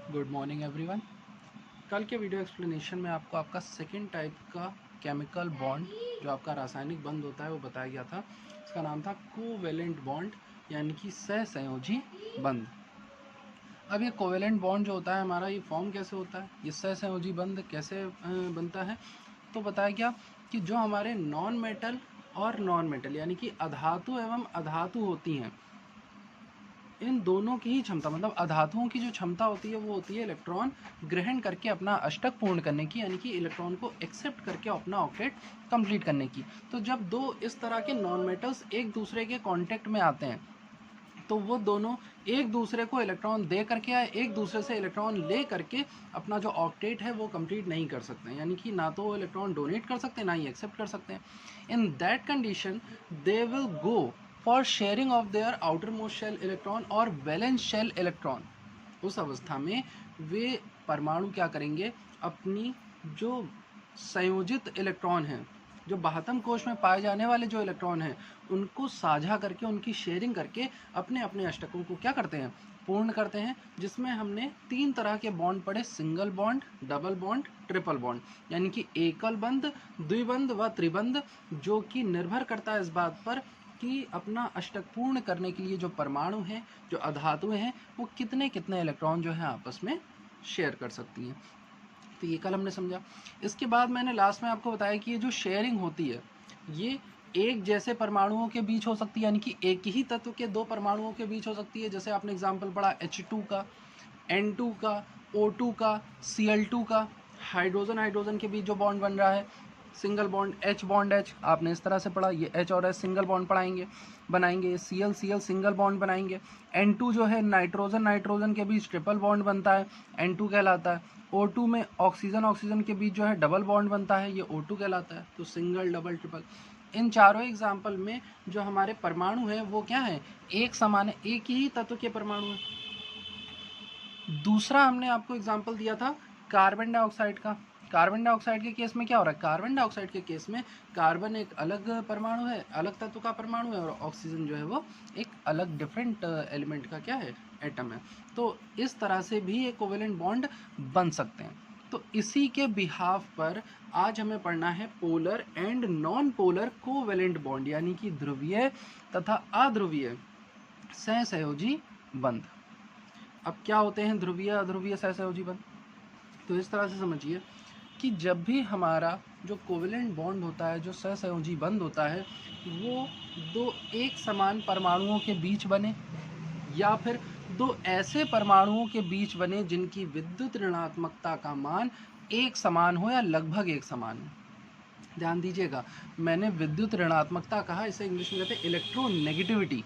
Good morning everyone. कल के video explanation में आपको आपका सेकेंड टाइप का केमिकल बॉन्ड जो आपका रासायनिक बंध होता है वो बताया गया था। इसका नाम था कोवेलेंट बॉन्ड यानी कि सहसंयोजी बंध। अब ये कोवेलेंट बॉन्ड जो होता है हमारा, ये फॉर्म कैसे होता है, ये सहसंयोजी बंध कैसे बनता है, तो बताया गया कि जो हमारे नॉन मेटल और नॉन मेटल यानी कि अधातु एवं अधातु होती हैं, इन दोनों की ही क्षमता, मतलब अधातुओं की जो क्षमता होती है वो होती है इलेक्ट्रॉन ग्रहण करके अपना अष्टक पूर्ण करने की, यानी कि इलेक्ट्रॉन को एक्सेप्ट करके अपना ऑक्टेट कंप्लीट करने की। तो जब दो इस तरह के नॉन मेटल्स एक दूसरे के कांटेक्ट में आते हैं तो वो दोनों एक दूसरे को इलेक्ट्रॉन दे करके या एक दूसरे से इलेक्ट्रॉन ले करके अपना जो ऑक्टेट है वो कंप्लीट नहीं कर सकते हैं, यानी कि ना तो वो इलेक्ट्रॉन डोनेट कर सकते हैं ना ही एक्सेप्ट कर सकते हैं। In that condition they will go for sharing of their outermost shell electron और वैलेंस शेल इलेक्ट्रॉन। उस अवस्था में वे परमाणु क्या करेंगे, अपनी जो संयोजित इलेक्ट्रॉन हैं, जो बाह्यतम कोश में पाए जाने वाले जो इलेक्ट्रॉन हैं, उनको साझा करके, उनकी शेयरिंग करके अपने अपने अष्टकों को क्या करते हैं, पूर्ण करते हैं। जिसमें हमने तीन तरह के बॉन्ड पढ़े, single bond, double bond, triple bond, यानी कि एकल बंध, द्विबंध व त्रिबंध, जो कि निर्भर करता है इस बात पर कि अपना अष्टक पूर्ण करने के लिए जो परमाणु हैं, जो अधातुएं हैं, वो कितने कितने इलेक्ट्रॉन जो है आपस में शेयर कर सकती हैं। तो ये कल हमने समझा। इसके बाद मैंने लास्ट में आपको बताया कि ये जो शेयरिंग होती है ये एक जैसे परमाणुओं के बीच हो सकती है, यानी कि एक ही तत्व के दो परमाणुओं के बीच हो सकती है। जैसे आपने एग्जाम्पल पढ़ा H2 का, N2 का, O2 का, Cl2 का, हाइड्रोजन हाइड्रोजन के बीच जो बॉन्ड बन रहा है, सिंगल बॉन्ड H आपने इस तरह से पढ़ा, ये H और H सिंगल बॉन्ड पढ़ाएंगे बनाएंगे, Cl सिंगल बॉन्ड बनाएंगे। N2 जो है नाइट्रोजन नाइट्रोजन के बीच ट्रिपल बॉन्ड बनता है, N2 कहलाता है। O2 में ऑक्सीजन ऑक्सीजन के बीच जो है डबल बॉन्ड बनता है, ये O2 कहलाता है। तो सिंगल, डबल, ट्रिपल, इन चारों एग्जाम्पल में जो हमारे परमाणु हैं वो क्या है, एक समान है, एक ही तत्व के परमाणु है। दूसरा हमने आपको एग्जाम्पल दिया था कार्बन डाइऑक्साइड का। कार्बन डाइऑक्साइड के केस में क्या हो रहा है, कार्बन डाइऑक्साइड के केस में कार्बन एक अलग परमाणु है, अलग तत्व का परमाणु है, और ऑक्सीजन जो है वो एक अलग डिफरेंट एलिमेंट का क्या है, एटम है। तो इस तरह से भी ये कोवेलेंट बॉन्ड बन सकते हैं। तो इसी के बिहाफ पर आज हमें पढ़ना है polar and non polar covalent bond, यानी कि ध्रुवीय तथा अध्रुवीय सहसंयोजी बंध। अब क्या होते हैं ध्रुवीय अध्रुवीय सहसंयोजी बंध, तो इस तरह से समझिए कि जब भी हमारा जो कोवेलेंट बॉन्ड होता है, जो सहसंयोजी बंध होता है, वो दो एक समान परमाणुओं के बीच बने या फिर दो ऐसे परमाणुओं के बीच बने जिनकी विद्युत ऋणात्मकता का मान एक समान हो या लगभग एक समान हो। ध्यान दीजिएगा, मैंने विद्युत ऋणात्मकता कहा, इसे इंग्लिश में कहते हैं इलेक्ट्रोनेगेटिविटी।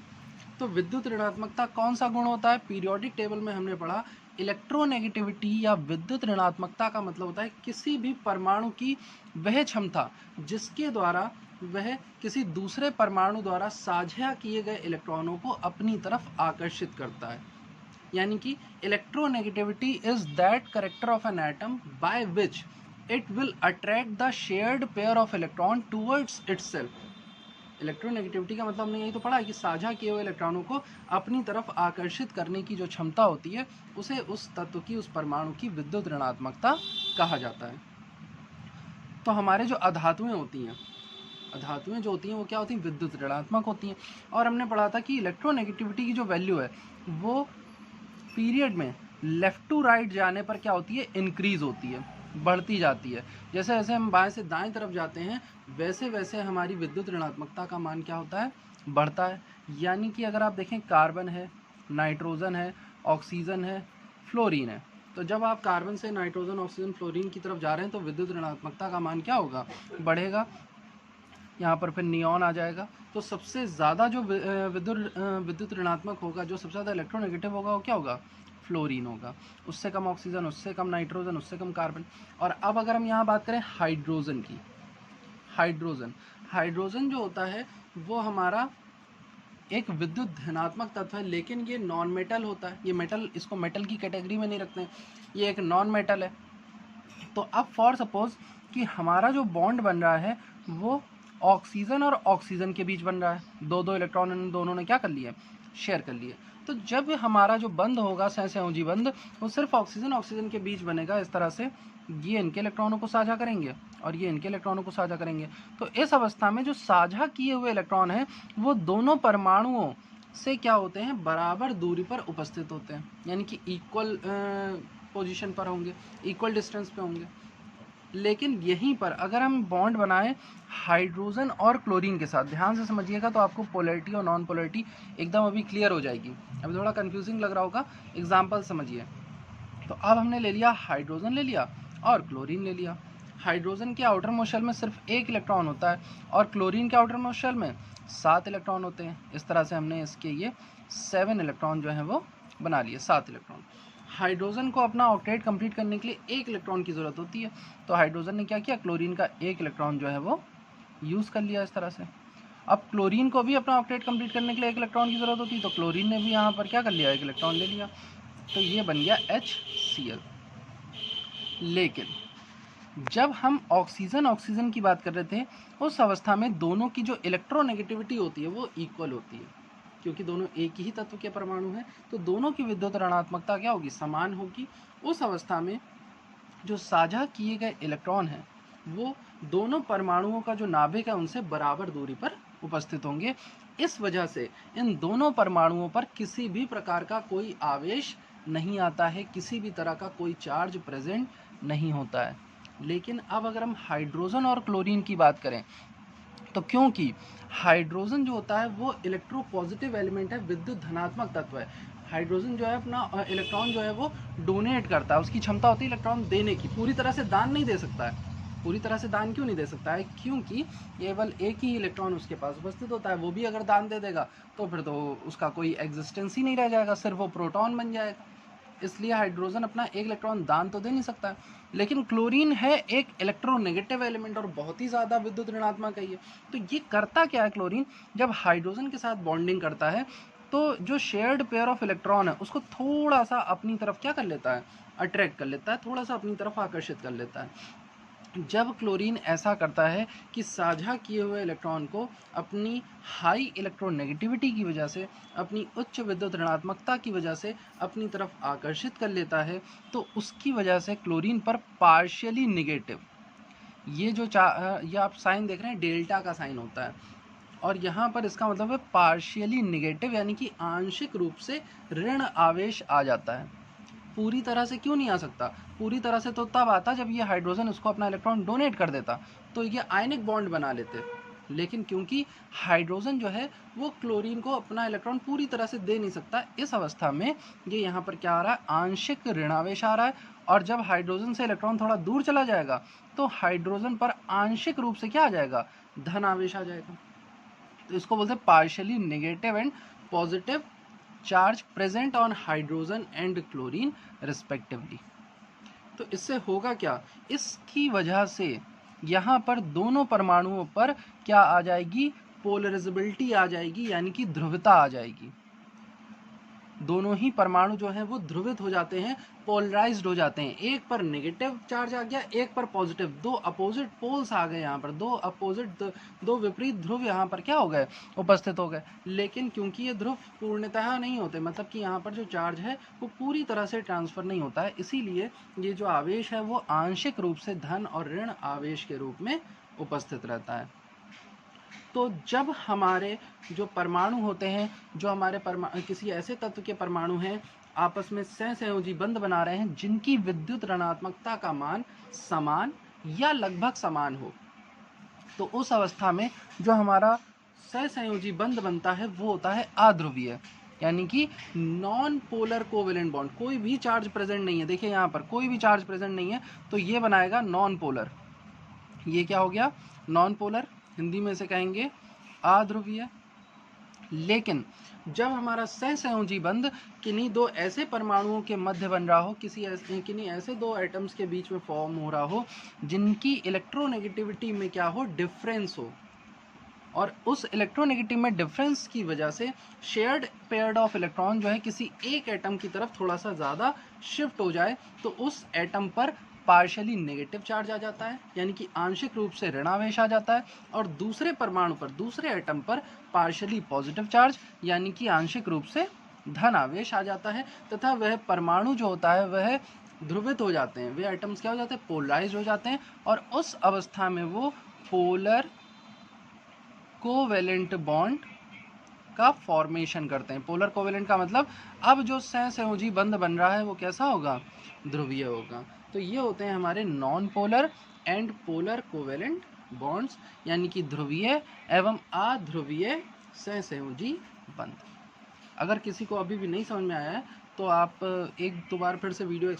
तो विद्युत ऋणात्मकता कौन सा गुण होता है, पीरियोडिक टेबल में हमने पढ़ा, इलेक्ट्रोनेगेटिविटी या विद्युत ऋणात्मकता का मतलब होता है किसी भी परमाणु की वह क्षमता जिसके द्वारा वह किसी दूसरे परमाणु द्वारा साझा किए गए इलेक्ट्रॉनों को अपनी तरफ आकर्षित करता है। यानी कि electronegativity is that character of an atom by which it will attract the shared pair of electron towards itself. Electronegativity का मतलब हमने यही तो पढ़ा है कि साझा किए हुए इलेक्ट्रॉनों को अपनी तरफ आकर्षित करने की जो क्षमता होती है उसे उस तत्व की, उस परमाणु की विद्युत ऋणात्मकता कहा जाता है। तो हमारे जो अधातुएं होती हैं, धातुएं जो होती हैं वो क्या होती हैं, विद्युत ऋणात्मक होती हैं। और हमने पढ़ा था कि इलेक्ट्रोनेगेटिविटी की जो वैल्यू है वो पीरियड में लेफ्ट टू राइट जाने पर क्या होती है, इंक्रीज होती है, बढ़ती जाती है। जैसे जैसे हम बाएं से दाएं तरफ जाते हैं वैसे वैसे हमारी विद्युत ऋणात्मकता का मान क्या होता है, बढ़ता है। यानी कि अगर आप देखें, कार्बन है, नाइट्रोजन है, ऑक्सीजन है, फ्लोरीन है, तो जब आप कार्बन से नाइट्रोजन, ऑक्सीजन, फ्लोरीन की तरफ जा रहे हैं तो विद्युत ऋणात्मकता का मान क्या होगा, बढ़ेगा। यहाँ पर फिर नियॉन आ जाएगा। तो सबसे ज़्यादा जो विद्युत ऋणात्मक होगा, जो सबसे ज़्यादा इलेक्ट्रोनेगेटिव होगा, वो क्या होगा, फ्लोरीन होगा। उससे कम ऑक्सीजन, उससे कम नाइट्रोजन, उससे कम कार्बन। और अब अगर हम यहाँ बात करें हाइड्रोजन की, हाइड्रोजन जो होता है वो हमारा एक विद्युत धनात्मक तत्व है, लेकिन ये नॉन मेटल होता है। ये मेटल, इसको मेटल की कैटेगरी में नहीं रखते हैं, ये एक नॉन मेटल है। तो अब फॉर सपोज कि हमारा जो बॉन्ड बन रहा है वो ऑक्सीजन और ऑक्सीजन के बीच बन रहा है, दो दो इलेक्ट्रॉन इन दोनों ने क्या कर लिए, शेयर कर लिए। तो जब हमारा जो बंध होगा सहसंयोजी बंध, वो सिर्फ ऑक्सीजन ऑक्सीजन के बीच बनेगा इस तरह से, ये इनके इलेक्ट्रॉनों को साझा करेंगे और ये इनके इलेक्ट्रॉनों को साझा करेंगे। तो इस अवस्था में जो साझा किए हुए इलेक्ट्रॉन हैं वो दोनों परमाणुओं से क्या होते हैं, बराबर दूरी पर उपस्थित होते हैं, यानी कि इक्वल पोजीशन पर होंगे, इक्वल डिस्टेंस पे होंगे। लेकिन यहीं पर अगर हम बॉन्ड बनाएं हाइड्रोजन और क्लोरीन के साथ, ध्यान से समझिएगा तो आपको पोलैरिटी और नॉन पोलैरिटी एकदम अभी क्लियर हो जाएगी। अभी थोड़ा कंफ्यूजिंग लग रहा होगा, एग्जाम्पल समझिए। तो अब हमने ले लिया हाइड्रोजन ले लिया और क्लोरीन ले लिया। हाइड्रोजन के आउटर मोस्ट शेल में सिर्फ 1 इलेक्ट्रॉन होता है और क्लोरीन के आउटर मोस्ट शेल में 7 इलेक्ट्रॉन होते हैं। इस तरह से हमने इसके ये 7 इलेक्ट्रॉन जो हैं वो बना लिए, 7 इलेक्ट्रॉन। हाइड्रोजन को अपना ऑक्टेट कंप्लीट करने के लिए 1 इलेक्ट्रॉन की ज़रूरत होती है, तो हाइड्रोजन ने क्या किया, क्लोरीन का 1 इलेक्ट्रॉन जो है वो यूज़ कर लिया इस तरह से। अब क्लोरीन को भी अपना ऑक्टेट कंप्लीट करने के लिए 1 इलेक्ट्रॉन की ज़रूरत होती है, तो क्लोरीन ने भी यहाँ पर क्या कर लिया, 1 इलेक्ट्रॉन ले लिया, तो ये बन गया HCl। लेकिन जब हम ऑक्सीजन ऑक्सीजन की बात कर रहे थे, उस अवस्था में दोनों की जो इलेक्ट्रोनेगेटिविटी होती है वो इक्वल होती है, क्योंकि दोनों एक ही तत्व के परमाणु हैं, तो दोनों की विद्युत ऋणात्मकता क्या होगी, समान होगी। उस अवस्था में जो साझा किए गए इलेक्ट्रॉन हैं वो दोनों परमाणुओं का जो नाभिक है उनसे बराबर दूरी पर उपस्थित होंगे। इस वजह से इन दोनों परमाणुओं पर किसी भी प्रकार का कोई आवेश नहीं आता है, किसी भी तरह का कोई चार्ज प्रेजेंट नहीं होता है। लेकिन अब अगर हम हाइड्रोजन और क्लोरीन की बात करें, तो क्योंकि हाइड्रोजन जो होता है वो इलेक्ट्रोपॉजिटिव एलिमेंट है, विद्युत धनात्मक तत्व है। हाइड्रोजन जो है अपना इलेक्ट्रॉन जो है वो डोनेट करता है, उसकी क्षमता होती है इलेक्ट्रॉन देने की, पूरी तरह से दान नहीं दे सकता है। पूरी तरह से दान क्यों नहीं दे सकता है, क्योंकि केवल एक ही इलेक्ट्रॉन उसके पास उपस्थित होता है, वो भी अगर दान दे देगा तो फिर तो उसका कोई एग्जिस्टेंस ही नहीं रह जाएगा, सिर्फ वो प्रोटॉन बन जाएगा। इसलिए हाइड्रोजन अपना 1 इलेक्ट्रॉन दान तो दे नहीं सकता। लेकिन क्लोरीन है एक इलेक्ट्रोनेगेटिव एलिमेंट और बहुत ही ज़्यादा विद्युत ऋणात्मक है ये। तो ये करता क्या है क्लोरीन, जब हाइड्रोजन के साथ बॉन्डिंग करता है तो जो शेयर्ड पेयर ऑफ इलेक्ट्रॉन है उसको थोड़ा सा अपनी तरफ क्या कर लेता है, अट्रैक्ट कर लेता है, थोड़ा सा अपनी तरफ आकर्षित कर लेता है। जब क्लोरीन ऐसा करता है कि साझा किए हुए इलेक्ट्रॉन को अपनी हाई इलेक्ट्रोनेगेटिविटी की वजह से, अपनी उच्च विद्युत ऋणात्मकता की वजह से अपनी तरफ आकर्षित कर लेता है, तो उसकी वजह से क्लोरीन पर पार्शियली निगेटिव, ये जो ये आप साइन देख रहे हैं डेल्टा का साइन होता है, और यहाँ पर इसका मतलब है पार्शियली निगेटिव, यानी कि आंशिक रूप से ऋण आवेश आ जाता है। पूरी तरह से क्यों नहीं आ सकता, पूरी तरह से तो तब आता जब ये हाइड्रोजन उसको अपना इलेक्ट्रॉन डोनेट कर देता, तो ये आयनिक बॉन्ड बना लेते। लेकिन क्योंकि हाइड्रोजन जो है वो क्लोरीन को अपना इलेक्ट्रॉन पूरी तरह से दे नहीं सकता, इस अवस्था में ये यहाँ पर क्या आ रहा है, आंशिक ऋणावेश आ रहा है। और जब हाइड्रोजन से इलेक्ट्रॉन थोड़ा दूर चला जाएगा तो हाइड्रोजन पर आंशिक रूप से क्या आ जाएगा, धन आवेश आ जाएगा। तो इसको बोलते हैं partially negative and positive charge present on hydrogen and chlorine respectively. तो इससे होगा क्या, इसकी वजह से यहाँ पर दोनों परमाणुओं पर क्या आ जाएगी, पोलराइजेबिलिटी आ जाएगी, यानी कि ध्रुवता आ जाएगी। दोनों ही परमाणु जो हैं वो ध्रुवित हो जाते हैं, पोलराइज्ड हो जाते हैं। एक पर नेगेटिव चार्ज आ गया, एक पर पॉजिटिव, दो अपोजिट पोल्स आ गए यहाँ पर, दो विपरीत ध्रुव यहाँ पर क्या हो गए, उपस्थित हो गए। लेकिन क्योंकि ये ध्रुव पूर्णतः नहीं होते, मतलब कि यहाँ पर जो चार्ज है वो पूरी तरह से ट्रांसफर नहीं होता है, इसीलिए ये जो आवेश है वो आंशिक रूप से धन और ऋण आवेश के रूप में उपस्थित रहता है। तो जब हमारे जो परमाणु होते हैं, जो हमारे किसी ऐसे तत्व के परमाणु हैं, आपस में सहसंयोजी बंध बना रहे हैं जिनकी विद्युत ऋणात्मकता का मान समान या लगभग समान हो, तो उस अवस्था में जो हमारा सहसंयोजी बंध बनता है वो होता है अध्रुवीय, यानी कि नॉन पोलर कोवेलेंट बॉन्ड। कोई भी चार्ज प्रेजेंट नहीं है, देखिए यहाँ पर कोई भी चार्ज प्रेजेंट नहीं है, तो ये बनाएगा नॉन पोलर। ये क्या हो गया, नॉन पोलर, हिंदी में से कहेंगे अध्रुवीय। लेकिन जब हमारा सहसंयोजी बंध किन्हीं दो ऐसे परमाणुओं के मध्य बन रहा हो, किन्हीं ऐसे दो एटम्स के बीच में फॉर्म हो रहा हो जिनकी इलेक्ट्रोनेगेटिविटी में क्या हो, डिफरेंस हो, और उस इलेक्ट्रोनेगेटिव में डिफरेंस की वजह से शेयर्ड पेयर्ड ऑफ इलेक्ट्रॉन जो है किसी एक एटम की तरफ थोड़ा सा ज़्यादा शिफ्ट हो जाए, तो उस एटम पर पार्शियली नेगेटिव चार्ज आ जाता है, यानी कि आंशिक रूप से ऋणावेश आ जाता है, और दूसरे परमाणु पर, दूसरे एटम पर पार्शियली पॉजिटिव चार्ज, यानी कि आंशिक रूप से धन आवेश आ जाता है तथा वह परमाणु जो होता है वह ध्रुवित हो जाते हैं, वे एटम्स क्या हो जाते हैं, पोलराइज हो जाते हैं, और उस अवस्था में वो पोलर कोवेलेंट बॉन्ड का फॉर्मेशन करते हैं। पोलर कोवेलेंट का मतलब अब जो सहसंयोजी बंध बन रहा है वो कैसा होगा, ध्रुवीय होगा। तो ये होते हैं हमारे non polar and polar covalent bonds, यानी कि ध्रुवीय एवं अध्रुवीय सहसंयोजी बंध। अगर किसी को अभी भी नहीं समझ में आया है तो आप एक दो बार फिर से वीडियो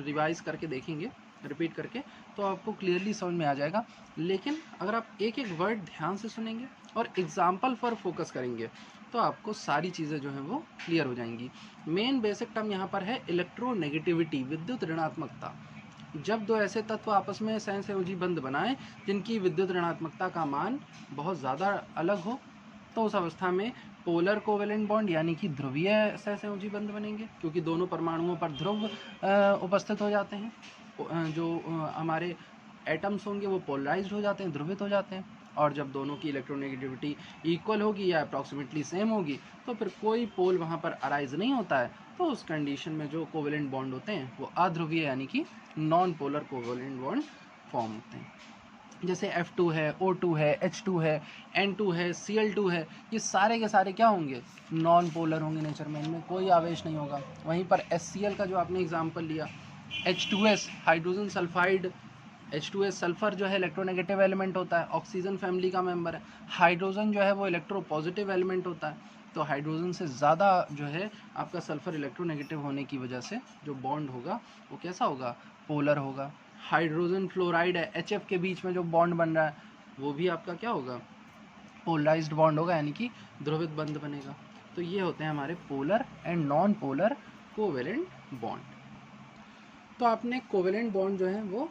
रिवाइज करके देखेंगे, रिपीट करके, तो आपको क्लियरली समझ में आ जाएगा। लेकिन अगर आप एक एक वर्ड ध्यान से सुनेंगे और एग्जाम्पल पर फोकस करेंगे तो आपको सारी चीज़ें जो हैं वो क्लियर हो जाएंगी। मेन बेसिक टर्म यहाँ पर है इलेक्ट्रोनेगेटिविटी, विद्युत ऋणात्मकता। जब दो ऐसे तत्व आपस में सहसंयोजी बंध बनाएं जिनकी विद्युत ऋणात्मकता का मान बहुत ज़्यादा अलग हो, तो उस अवस्था में पोलर कोवेलेंट बॉन्ड यानी कि ध्रुवीय सहसंयोजी बंध बनेंगे, क्योंकि दोनों परमाणुओं पर ध्रुव उपस्थित हो जाते हैं। जो हमारे एटम्स होंगे वो पोलराइज्ड हो जाते हैं, ध्रुवित हो जाते हैं। और जब दोनों की इलेक्ट्रोनेगेटिविटी इक्वल होगी या अप्रॉक्सीमेटली सेम होगी तो फिर कोई पोल वहाँ पर अराइज नहीं होता है। तो उस कंडीशन में जो कोवेलेंट बॉन्ड होते हैं वो अध्रुवीय यानी कि non polar covalent bond form होते हैं। जैसे F2 है, O2 है, H2 है, N2 है, Cl2 है, ये सारे के सारे क्या होंगे, नॉन पोलर होंगे नेचर में, इनमें कोई आवेश नहीं होगा। वहीं पर HCl का जो आपने एग्जांपल लिया, H2S hydrogen sulphide, H2S sulphur जो है इलेक्ट्रोनेगेटिव एलिमेंट होता है, ऑक्सीजन फैमिली का मेंबर है। हाइड्रोजन जो है वो इलेक्ट्रोपॉजिटिव एलिमेंट होता है, तो हाइड्रोजन से ज़्यादा जो है आपका सल्फर इलेक्ट्रोनेगेटिव होने की वजह से जो बॉन्ड होगा वो कैसा होगा, पोलर होगा। हाइड्रोजन फ्लोराइड है, HF के बीच में जो बॉन्ड बन रहा है वो भी आपका क्या होगा, पोलराइज्ड बॉन्ड होगा, यानी कि ध्रुवित बंध बनेगा। तो ये होते हैं हमारे polar and non polar covalent bond. तो आपने कोवेलेंट बॉन्ड जो है वो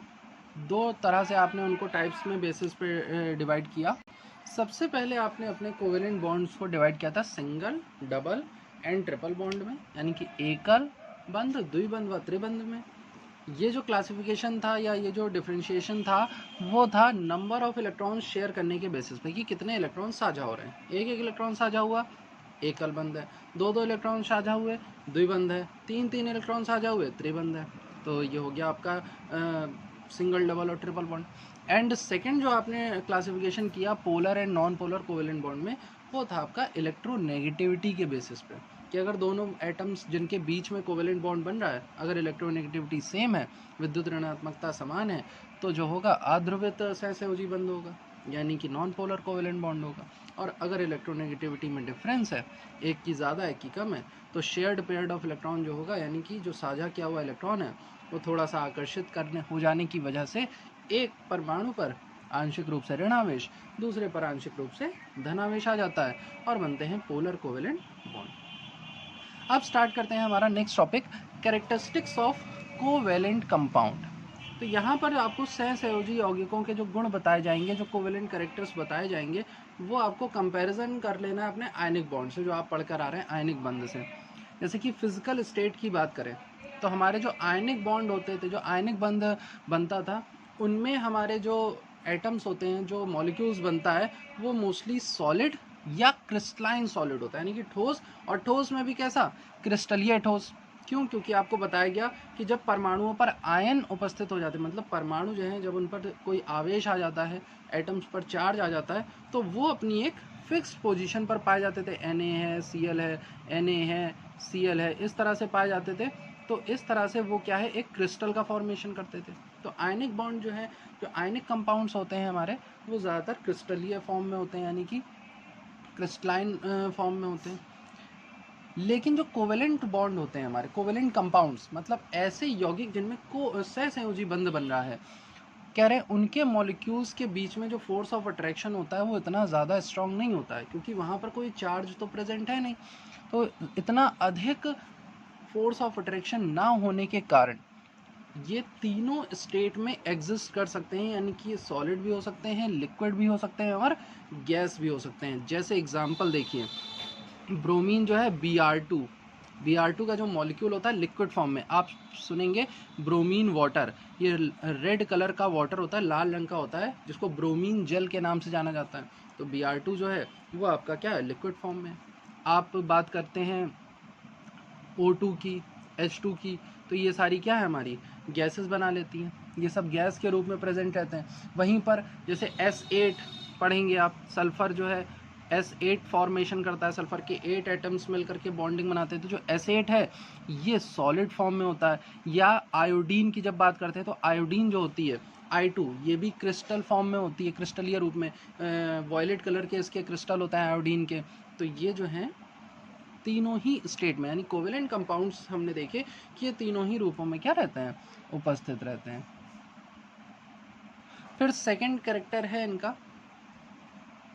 दो तरह से आपने उनको टाइप्स में बेसिस पे डिवाइड किया। सबसे पहले आपने अपने कोवेलेंट बॉन्ड्स को डिवाइड किया था single, double and triple bond में, यानी कि एकल बंध, द्विबंध व त्रिबंध में। ये जो क्लासिफिकेशन था या ये जो डिफरेंशिएशन था वो था नंबर ऑफ इलेक्ट्रॉन्स शेयर करने के बेसिस पे कि कितने इलेक्ट्रॉन साझा हो रहे हैं। एक एक इलेक्ट्रॉन साझा हुआ, एकल बंध है। दो दो इलेक्ट्रॉन साझा हुए, द्विबंध है। तीन तीन इलेक्ट्रॉन साझा हुए, त्रिबंध है। तो ये हो गया आपका सिंगल, डबल और ट्रिपल बॉन्ड। एंड सेकेंड जो आपने क्लासिफिकेशन किया polar and non polar covalent bond में, वो था आपका इलेक्ट्रोनेगेटिविटी के बेसिस पे कि अगर दोनों एटम्स जिनके बीच में कोवेलेंट बॉन्ड बन रहा है अगर इलेक्ट्रोनेगेटिविटी सेम है, विद्युत ऋणात्मकता समान है, तो जो होगा अध्रुवित सहसंयोजी बंध होगा, यानी कि नॉन पोलर कोवेलेंट बॉन्ड होगा। और अगर इलेक्ट्रोनेगेटिविटी में डिफरेंस है, एक की ज़्यादा एक की कम है, तो शेयर्ड पेयर्ड ऑफ इलेक्ट्रॉन जो होगा, यानी कि जो साझा किया हुआ इलेक्ट्रॉन है वो थोड़ा सा आकर्षित करने हो जाने की वजह से एक परमाणु पर आंशिक रूप से ऋणावेश, दूसरे पर आंशिक रूप से धनावेश आ जाता है और बनते हैं पोलर कोवेलेंट बॉन्ड। अब स्टार्ट करते हैं हमारा next topic, characteristics of covalent compound. तो यहाँ पर आपको सहसंयोजी यौगिकों के जो गुण बताए जाएंगे, जो कोवेलेंट कैरेक्टर्स बताए जाएंगे, वो आपको कंपैरिजन कर लेना है अपने आयनिक बॉन्ड से जो आप पढ़कर आ रहे हैं आयनिक बंध से। जैसे कि फिजिकल स्टेट की बात करें तो हमारे जो आयनिक बॉन्ड होते थे, जो आयनिक बंध बनता था, उनमें हमारे जो एटम्स होते हैं, जो मॉलिक्यूल्स बनता है, वो मोस्टली सॉलिड या क्रिस्टलाइन सॉलिड होता है, यानी कि ठोस, और ठोस में भी कैसा, क्रिस्टलीय ठोस। क्यों? क्योंकि आपको बताया गया कि जब परमाणुओं पर आयन उपस्थित हो जाते हैं, मतलब परमाणु जो हैं जब उन पर कोई आवेश आ जाता है, एटम्स पर चार्ज आ जाता है, तो वो अपनी एक फिक्स्ड पोजीशन पर पाए जाते थे। Na है, Cl है, Na है, Cl है, इस तरह से पाए जाते थे। तो इस तरह से वो क्या है, एक क्रिस्टल का फॉर्मेशन करते थे। तो आयनिक बॉन्ड जो है, जो आयनिक कंपाउंड्स होते हैं हमारे, वो ज़्यादातर क्रिस्टलीय फॉर्म में होते हैं, यानी कि क्रिस्टलाइन फॉर्म में होते हैं। लेकिन जो कोवेलेंट बॉन्ड होते हैं हमारे, कोवेलेंट कंपाउंड्स, मतलब ऐसे यौगिक जिनमें सहसंयोजी बंध बन रहा है, कह रहे हैं उनके मॉलिक्यूल्स के बीच में जो फोर्स ऑफ अट्रैक्शन होता है वो इतना ज़्यादा स्ट्रॉन्ग नहीं होता है, क्योंकि वहाँ पर कोई चार्ज तो प्रेजेंट है नहीं। तो इतना अधिक फोर्स ऑफ अट्रैक्शन ना होने के कारण ये तीनों स्टेट में एग्जिस्ट कर सकते हैं, यानी कि ये सॉलिड भी हो सकते हैं, लिक्विड भी हो सकते हैं और गैस भी हो सकते हैं। जैसे एग्जांपल देखिए, ब्रोमीन जो है Br2 का जो मॉलिक्यूल होता है लिक्विड फॉर्म में, आप सुनेंगे ब्रोमीन वाटर, ये रेड कलर का वाटर होता है, लाल रंग का होता है, जिसको ब्रोमीन जेल के नाम से जाना जाता है। तो Br2 जो है वो आपका क्या है, लिक्विड फॉर्म में। आप बात करते हैं O2 की, H2 की, तो ये सारी क्या है हमारी गैसेस बना लेती हैं, ये सब गैस के रूप में प्रेजेंट रहते हैं। वहीं पर जैसे S8 पढ़ेंगे आप, सल्फ़र जो है S8 फॉर्मेशन करता है, सल्फ़र के 8 एटम्स मिलकर के बॉन्डिंग बनाते हैं, तो जो S8 है ये सॉलिड फॉर्म में होता है। या आयोडीन की जब बात करते हैं तो आयोडीन जो होती है I2, ये भी क्रिस्टल फॉर्म में होती है, क्रिस्टलीय रूप में, वॉयलेट कलर के इसके क्रिस्टल होते हैं आयोडीन के। तो ये जो हैं तीनों ही स्टेट में, यानी कोवेलेंट कंपाउंड्स हमने देखे कि ये तीनों ही रूपों में क्या रहते हैं, उपस्थित रहते हैं। फिर सेकंड कैरेक्टर है इनका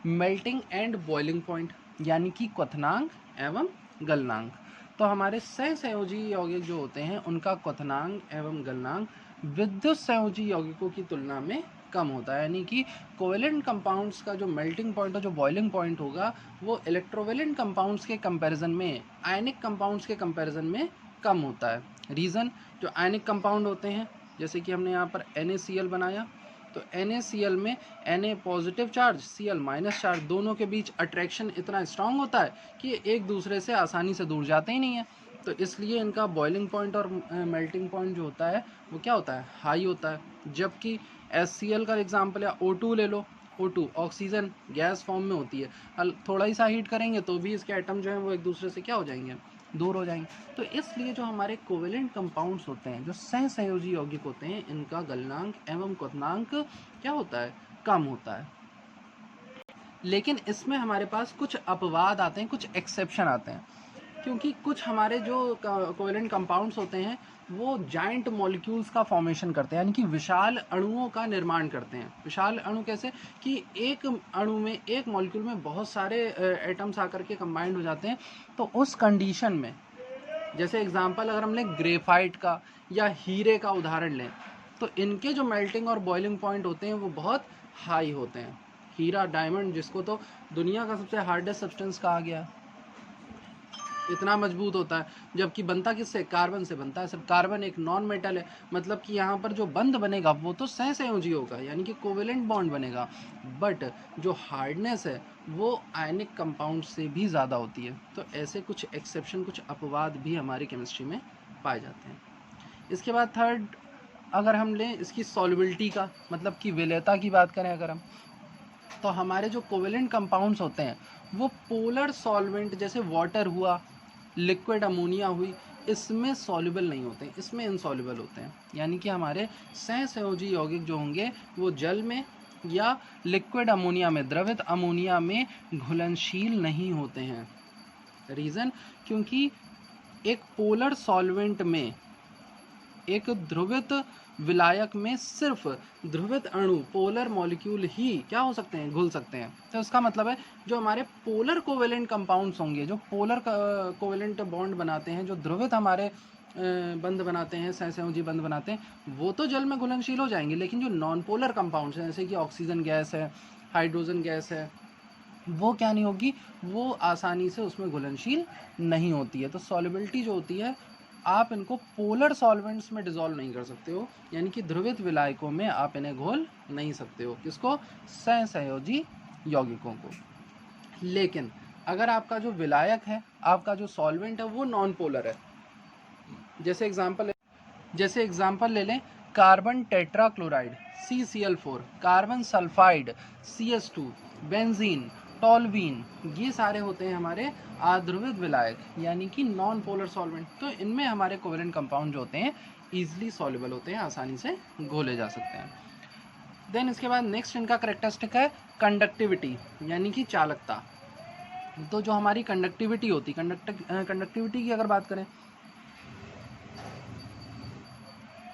मेल्टिंग एंड बॉइलिंग पॉइंट, यानी कि क्वथनांक एवं गलनांक। तो हमारे सहसंयोजी यौगिक जो होते हैं उनका क्वथनांक एवं गलनांक विद्युत संयोजी यौगिकों की तुलना में कम होता है, यानी कि कोवेलेंट कंपाउंड्स का जो मेल्टिंग पॉइंट और जो बॉइलिंग पॉइंट होगा वो इलेक्ट्रोवेलेंट कंपाउंड्स के कंपैरिजन में, आयनिक कंपाउंड्स के कंपैरिजन में कम होता है। रीज़न, जो आयनिक कंपाउंड होते हैं, जैसे कि हमने यहाँ पर NaCl बनाया, तो NaCl में Na positive charge, Cl minus charge, दोनों के बीच अट्रैक्शन इतना स्ट्रांग होता है कि ये एक दूसरे से आसानी से दूर जाते ही नहीं है। तो इसलिए इनका बॉइलिंग पॉइंट और मेल्टिंग पॉइंट जो होता है वो क्या होता है, हाई होता है। जबकि HCl का एग्जाम्पल या O2 ले लो, O2 ऑक्सीजन गैस फॉर्म में होती है, थोड़ा ही सा हीट करेंगे तो भी इसके एटम जो हैं वो एक दूसरे से क्या हो जाएंगे, दूर हो जाएंगे। तो इसलिए जो हमारे कोवेलेंट कंपाउंड्स होते हैं, जो सहसंयोजी यौगिक होते हैं, इनका गलनांक एवं क्वथनांक क्या होता है, कम होता है। लेकिन इसमें हमारे पास कुछ अपवाद आते हैं, कुछ एक्सेप्शन आते हैं, क्योंकि कुछ हमारे जो कोवेलेंट कंपाउंड्स होते हैं वो जाइंट मॉलिक्यूल्स का फॉर्मेशन करते हैं, यानी कि विशाल अणुओं का निर्माण करते हैं। विशाल अणु कैसे कि एक अणु में, एक मॉलिक्यूल में बहुत सारे एटम्स आकर के कंबाइंड हो जाते हैं। तो उस कंडीशन में, जैसे एग्जांपल अगर हम लें ग्रेफाइट का या हीरे का उदाहरण लें, तो इनके जो मेल्टिंग और बॉइलिंग पॉइंट होते हैं वो बहुत हाई होते हैं। हीरा, डायमंड, जिसको तो दुनिया का सबसे हार्डेस्ट सब्सटेंस कहा गया, इतना मजबूत होता है, जबकि बनता किससे, कार्बन से बनता है। सिर्फ कार्बन एक नॉन मेटल है, मतलब कि यहाँ पर जो बंध बनेगा वो तो सहसंयोजी होगा, यानी कि कोवेलेंट बॉन्ड बनेगा, बट जो हार्डनेस है वो आयनिक कंपाउंड से भी ज़्यादा होती है। तो ऐसे कुछ एक्सेप्शन, कुछ अपवाद भी हमारी केमिस्ट्री में पाए जाते हैं। इसके बाद थर्ड, अगर हम लें इसकी सॉल्युबिलिटी का, मतलब कि विलेयता की बात करें अगर हम, तो हमारे जो कोवेलेंट कंपाउंड्स होते हैं वो पोलर सॉल्वेंट, जैसे वाटर हुआ, लिक्विड अमोनिया हुई, इसमें सॉल्युबल नहीं होते, इसमें इनसॉल्युबल होते हैं। यानी कि हमारे सहसंयोजी यौगिक जो होंगे वो जल में या लिक्विड अमोनिया में, द्रवित अमोनिया में घुलनशील नहीं होते हैं। रीज़न, क्योंकि एक पोलर सॉल्वेंट में, एक ध्रुवित विलायक में सिर्फ ध्रुवित अणु, पोलर मॉलिक्यूल ही क्या हो सकते हैं, घुल सकते हैं। तो इसका मतलब है जो हमारे पोलर कोवेलेंट कंपाउंड्स होंगे, जो पोलर कोवेलेंट बॉन्ड बनाते हैं, जो ध्रुवित हमारे बंध बनाते हैं, सहसंयोजी बंध बनाते हैं, वो तो जल में घुलनशील हो जाएंगे। लेकिन जो नॉन पोलर कंपाउंड्स हैं, जैसे कि ऑक्सीजन गैस है, हाइड्रोजन गैस है, वो क्या नहीं होगी, वो आसानी से उसमें घुलनशील नहीं होती है। तो सॉल्युबिलिटी जो होती है, आप इनको पोलर सॉल्वेंट्स में डिसॉल्व नहीं कर सकते हो, यानी कि ध्रुवित विलायकों में आप इन्हें घोल नहीं सकते हो। किसको, सहसंयोजी यौगिकों को। लेकिन अगर आपका जो विलायक है, आपका जो सॉल्वेंट है वो नॉन पोलर है, जैसे एग्जांपल ले लें carbon tetrachloride CCl4, carbon sulphide CS2, benzene, toluene, ये सारे होते हैं हमारे अध्रुवित विलायक, यानी कि नॉन पोलर सॉल्वेंट। तो इनमें हमारे कोवेलेंट कंपाउंड जो होते हैं ईजिली सॉल्युबल होते हैं, आसानी से घोले जा सकते हैं। देन इसके बाद नेक्स्ट इनका करेक्टरिस्टिक है कंडक्टिविटी, यानी कि चालकता। तो जो हमारी कंडक्टिविटी होती, कंडक्टिविटी की अगर बात करें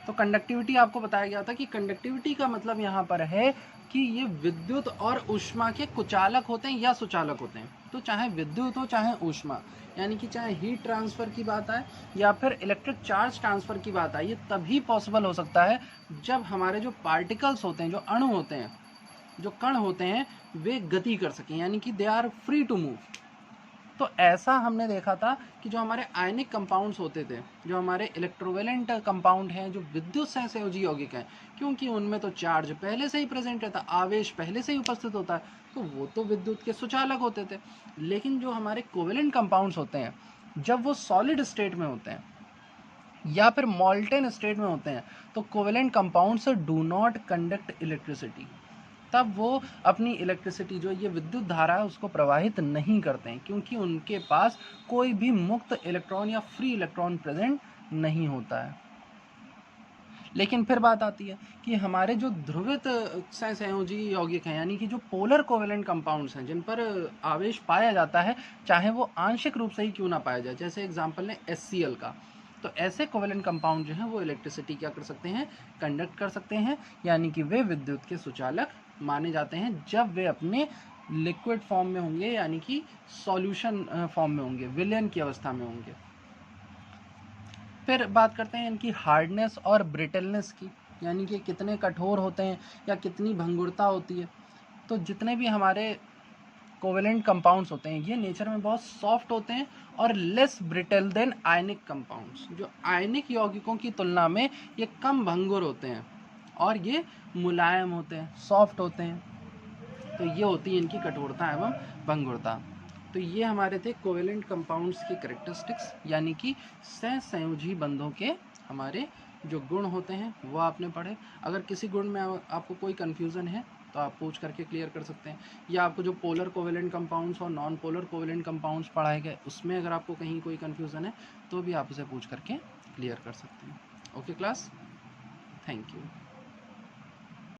तो कंडक्टिविटी आपको बताया गया था कि कंडक्टिविटी का मतलब यहाँ पर है कि ये विद्युत और ऊष्मा के कुचालक होते हैं या सुचालक होते हैं। तो चाहे विद्युत हो चाहे ऊष्मा, यानी कि चाहे हीट ट्रांसफ़र की बात आए या फिर इलेक्ट्रिक चार्ज ट्रांसफ़र की बात आए, ये तभी पॉसिबल हो सकता है जब हमारे जो पार्टिकल्स होते हैं, जो अणु होते हैं, जो कण होते हैं, वे गति कर सकें, यानी कि they are free to move. तो ऐसा हमने देखा था कि जो हमारे आयनिक कंपाउंड्स होते थे, जो हमारे इलेक्ट्रोवेलेंट कंपाउंड हैं, जो विद्युत सहसंयोजी यौगिक हैं, क्योंकि उनमें तो चार्ज पहले से ही प्रेजेंट रहता, आवेश पहले से ही उपस्थित होता है, तो वो तो विद्युत के सुचालक होते थे। लेकिन जो हमारे कोवेलेंट कंपाउंड्स होते हैं जब वो सॉलिड स्टेट में होते हैं या फिर मॉल्टेन स्टेट में होते हैं तो covalent compounds do not conduct electricity, तब वो अपनी इलेक्ट्रिसिटी जो ये विद्युत धारा है उसको प्रवाहित नहीं करते हैं, क्योंकि उनके पास कोई भी मुक्त इलेक्ट्रॉन या फ्री इलेक्ट्रॉन प्रेजेंट नहीं होता है। लेकिन फिर बात आती है कि हमारे जो ध्रुवित सहसंयोजी यौगिक हैं, यानी कि जो पोलर कोवेलेंट कंपाउंड्स हैं जिन पर आवेश पाया जाता है, चाहे वो आंशिक रूप से ही क्यों ना पाया जाए, जैसे एग्जांपल ने HCl का, तो ऐसे कोवेलेंट कंपाउंड जो हैं वो इलेक्ट्रिसिटी क्या कर सकते हैं, कंडक्ट कर सकते हैं, यानी कि वे विद्युत के सुचालक माने जाते हैं जब वे अपने लिक्विड फॉर्म में होंगे, यानी कि सॉल्यूशन फॉर्म में होंगे, विलयन की अवस्था में होंगे। फिर बात करते हैं इनकी हार्डनेस और ब्रिटलनेस की, यानी कि कितने कठोर होते हैं या कितनी भंगुरता होती है। तो जितने भी हमारे कोवेलेंट कंपाउंड्स होते हैं ये नेचर में बहुत सॉफ्ट होते हैं और less brittle than ionic compounds, जो आयनिक यौगिकों की तुलना में ये कम भंगुर होते हैं और ये मुलायम होते हैं, सॉफ्ट होते हैं। तो ये होती है इनकी कठोरता एवं भंगुरता। तो ये हमारे थे कोवेलेंट कंपाउंड्स की कैरेक्टरिस्टिक्स, यानी कि सहसंयोजी बंधों के हमारे जो गुण होते हैं वो आपने पढ़े। अगर किसी गुण में आपको कोई कन्फ्यूज़न है तो आप पूछ करके क्लियर कर सकते हैं, या आपको जो पोलर कोवेलेंट कंपाउंड्स और नॉन पोलर कोवेलेंट कंपाउंड्स पढ़ाए गए उसमें अगर आपको कहीं कोई कन्फ्यूज़न है तो भी आप उसे पूछ करके क्लियर कर सकते हैं। Okay class, thank you.